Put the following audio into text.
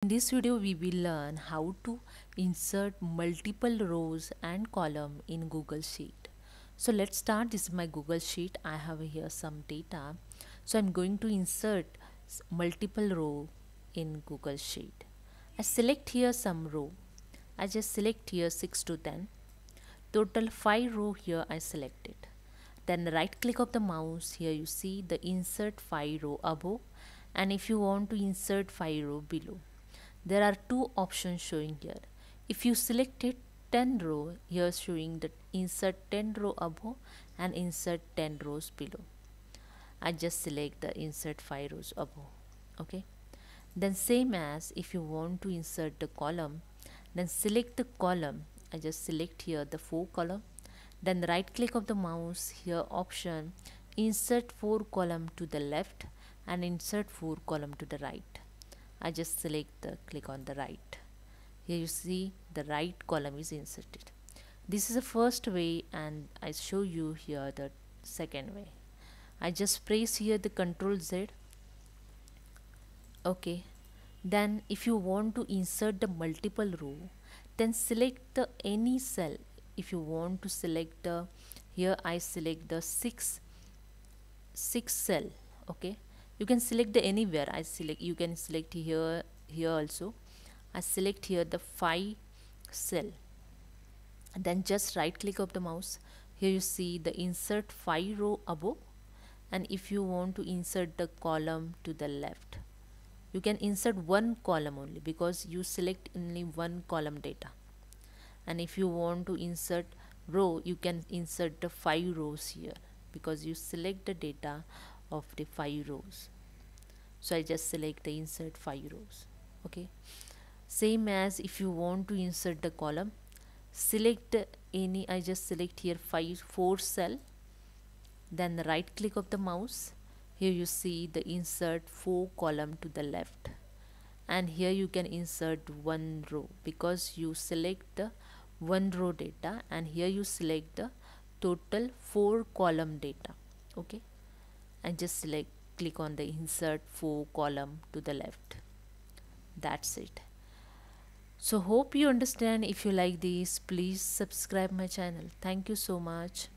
In this video, we will learn how to insert multiple rows and column in Google Sheet. So let's start. This is my Google Sheet. I have here some data. So I'm going to insert multiple row in Google Sheet. I select here some row. I just select here 6 to 10. Total 5 row here I selected. Then right click of the mouse, here you see the insert 5 row above, and if you want to insert 5 row below, there are two options showing here. If you selected 10 row, here showing the insert 10 row above and insert 10 rows below. I just select the insert 5 rows above. Okay. Then same as if you want to insert the column, then select the column. I just select here the 4 column. Then right click of the mouse, here option insert 4 column to the left and insert 4 column to the right. I just select the click on the right. Here you see the right column is inserted. This is the first way, and I show you here the second way. I just press here the Ctrl Z. Okay. Then if you want to insert the multiple row, then select the any cell. If you want to select the, here I select the 6 cell. Okay, you can select the anywhere. You can select here also. I select here the 5 cell, and then just right click of the mouse. Here you see the insert 5 row above, and if you want to insert the column to the left, you can insert one column only because you select only one column data. And if you want to insert row, you can insert the 5 rows here because you select the data of the 5 rows. So I just select the insert 5 rows. Okay, same as if you want to insert the column, select any. I just select here 4 cell, then the right click of the mouse. Here you see the insert 4 column to the left, and here you can insert one row because you select the one row data, and here you select the total 4 column data. Okay, and just select click on the insert 4 column to the left. That's it. So hope you understand. If you like this, please subscribe my channel. Thank you so much.